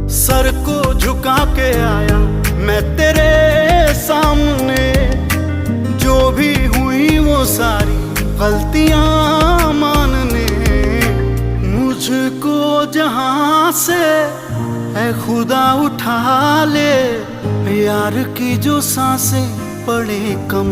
Sir को झुका के आया मैं तेरे सामने। जो भी हुई वो सारी गलतियां मानने। मुझको जहां से है खुदा उठा ले, यार की जो सांसें पड़े कम।